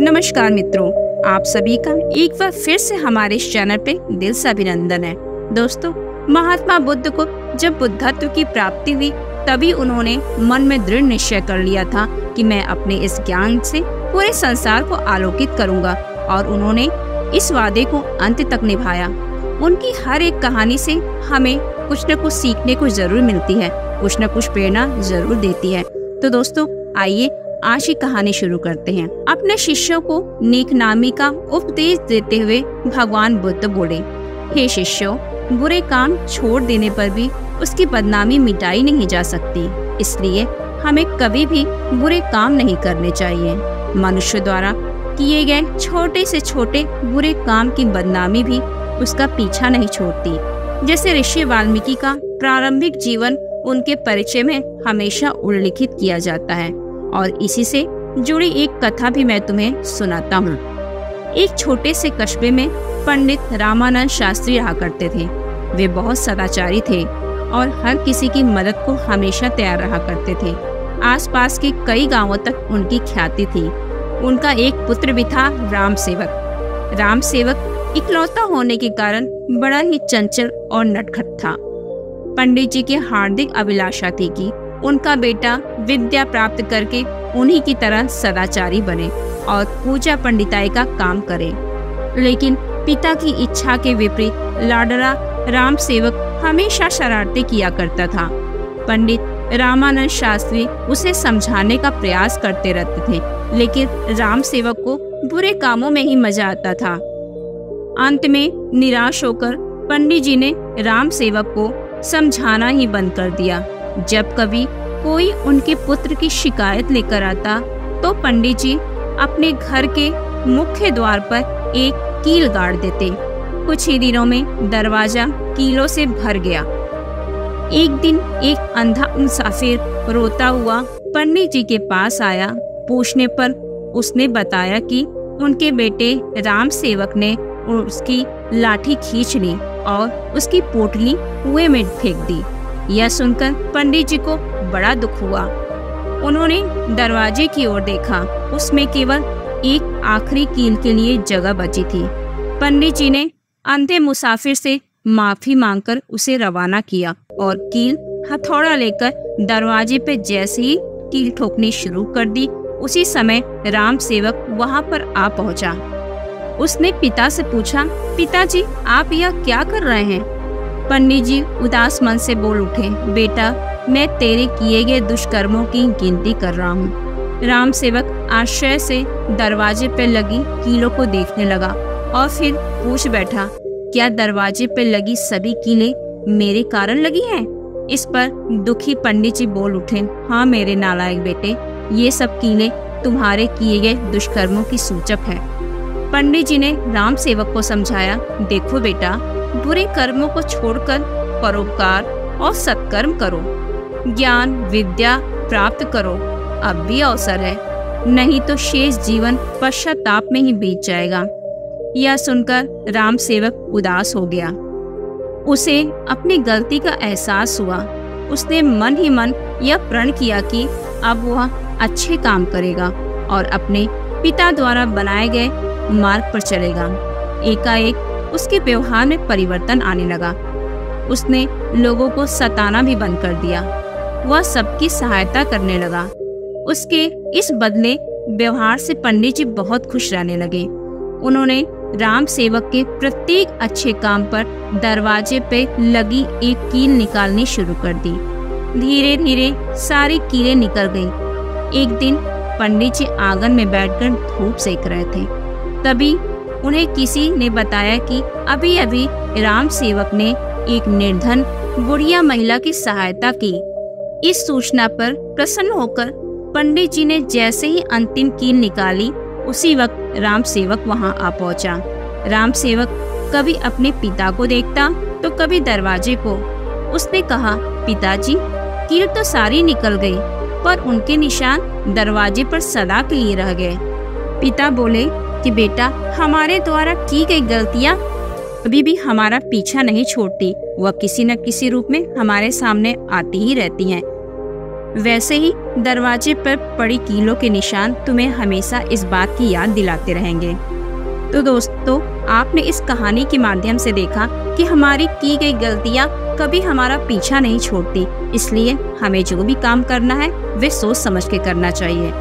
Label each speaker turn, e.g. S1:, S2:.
S1: नमस्कार मित्रों, आप सभी का एक बार फिर से हमारे इस चैनल पे दिल से अभिनंदन है। दोस्तों, महात्मा बुद्ध को जब बुद्धत्व की प्राप्ति हुई तभी उन्होंने मन में दृढ़ निश्चय कर लिया था कि मैं अपने इस ज्ञान से पूरे संसार को आलोकित करूंगा, और उन्होंने इस वादे को अंत तक निभाया। उनकी हर एक कहानी से हमें कुछ न कुछ सीखने को जरूर मिलती है, कुछ न कुछ प्रेरणा जरूर देती है। तो दोस्तों, आइए आज की कहानी शुरू करते हैं। अपने शिष्यों को नेकनामी का उपदेश देते हुए भगवान बुद्ध बोले, हे शिष्यों, बुरे काम छोड़ देने पर भी उसकी बदनामी मिटाई नहीं जा सकती, इसलिए हमें कभी भी बुरे काम नहीं करने चाहिए। मनुष्य द्वारा किए गए छोटे से छोटे बुरे काम की बदनामी भी उसका पीछा नहीं छोड़ती। जैसे ऋषि वाल्मीकि का प्रारंभिक जीवन उनके परिचय में हमेशा उल्लिखित किया जाता है, और इसी से जुड़ी एक कथा भी मैं तुम्हें सुनाता हूँ। एक छोटे से कस्बे में पंडित रामानंद शास्त्री रहा करते थे। वे बहुत सदाचारी थे और हर किसी की मदद को हमेशा तैयार रहा करते थे। आसपास के कई गांवों तक उनकी ख्याति थी। उनका एक पुत्र भी था, राम सेवक। राम सेवक इकलौता होने के कारण बड़ा ही चंचल और नटखट था। पंडित जी की हार्दिक अभिलाषा थी कि उनका बेटा विद्या प्राप्त करके उन्हीं की तरह सदाचारी बने और पूजा पंडिताई का काम करे। लेकिन पिता की इच्छा के विपरीत लाडला राम सेवक हमेशा शरारतें किया करता था। पंडित रामानंद शास्त्री उसे समझाने का प्रयास करते रहते थे, लेकिन राम सेवक को बुरे कामों में ही मजा आता था। अंत में निराश होकर पंडित जी ने राम सेवक को समझाना ही बंद कर दिया। जब कभी कोई उनके पुत्र की शिकायत लेकर आता तो पंडित जी अपने घर के मुख्य द्वार पर एक कील गाड़ देते। कुछ ही दिनों में दरवाजा कीलों से भर गया। एक दिन एक अंधा मुसाफिर रोता हुआ पंडित जी के पास आया। पूछने पर उसने बताया कि उनके बेटे राम सेवक ने उसकी लाठी खींच ली और उसकी पोटली कुएं में फेंक दी। यह सुनकर पंडित जी को बड़ा दुख हुआ। उन्होंने दरवाजे की ओर देखा, उसमें केवल एक आखिरी कील के लिए जगह बची थी। पंडित जी ने अंधे मुसाफिर से माफी मांगकर उसे रवाना किया और कील हथौड़ा लेकर दरवाजे पे जैसे ही कील ठोकनी शुरू कर दी, उसी समय राम सेवक वहां पर आ पहुंचा। उसने पिता से पूछा, पिताजी, आप यह क्या कर रहे हैं? पंडित जी उदास मन से बोल उठे, बेटा, मैं तेरे किए गए दुष्कर्मों की गिनती कर रहा हूँ। राम सेवक आश्चर्य से दरवाजे पर लगी कीलों को देखने लगा और फिर पूछ बैठा, क्या दरवाजे पर लगी सभी कीलें मेरे कारण लगी हैं? इस पर दुखी पंडित जी बोल उठे, हाँ मेरे नालायक बेटे, ये सब कीलें तुम्हारे किए गए दुष्कर्मों की सूचक है। पंडित जी ने राम सेवक को समझाया, देखो बेटा, बुरे कर्मों को छोड़कर परोपकार और सत्कर्म करो, ज्ञान विद्या प्राप्त करो, अब भी अवसर है, नहीं तो शेष जीवन पश्चाताप में ही बीत जाएगा। यह सुनकर राम सेवक उदास हो गया। उसे अपनी गलती का एहसास हुआ। उसने मन ही मन यह प्रण किया कि अब वह अच्छे काम करेगा और अपने पिता द्वारा बनाए गए मार्ग पर चलेगा। एकाएक उसके व्यवहार में परिवर्तन आने लगा। उसने लोगों को सताना भी बंद कर दिया। वह सबकी सहायता करने लगा। उसके इस बदले व्यवहार से पंडित जी बहुत खुश रहने लगे। उन्होंने राम सेवक के प्रत्येक अच्छे काम पर दरवाजे पे लगी एक कील निकालनी शुरू कर दी। धीरे धीरे सारी कीलें निकल गईं। एक दिन पंडित जी आंगन में बैठकर धूप सेक रहे थे। तभी उन्हें किसी ने बताया कि अभी अभी राम सेवक ने एक निर्धन बुढ़िया महिला की सहायता की। इस सूचना पर प्रसन्न होकर पंडित जी ने जैसे ही अंतिम कील निकाली, उसी वक्त राम सेवक वहां आ पहुंचा। राम सेवक कभी अपने पिता को देखता तो कभी दरवाजे को। उसने कहा, पिताजी, कील तो सारी निकल गई, पर उनके निशान दरवाजे पर सदा के लिए रह गए। पिता बोले कि बेटा, हमारे द्वारा की गई गलतियां कभी भी हमारा पीछा नहीं छोड़ती, वह किसी न किसी रूप में हमारे सामने आती ही रहती हैं। वैसे ही दरवाजे पर पड़ी कीलों के निशान तुम्हें हमेशा इस बात की याद दिलाते रहेंगे। तो दोस्तों, आपने इस कहानी के माध्यम से देखा कि हमारी की गई गलतियां कभी हमारा पीछा नहीं छोड़ती, इसलिए हमें जो भी काम करना है वे सोच समझ के करना चाहिए।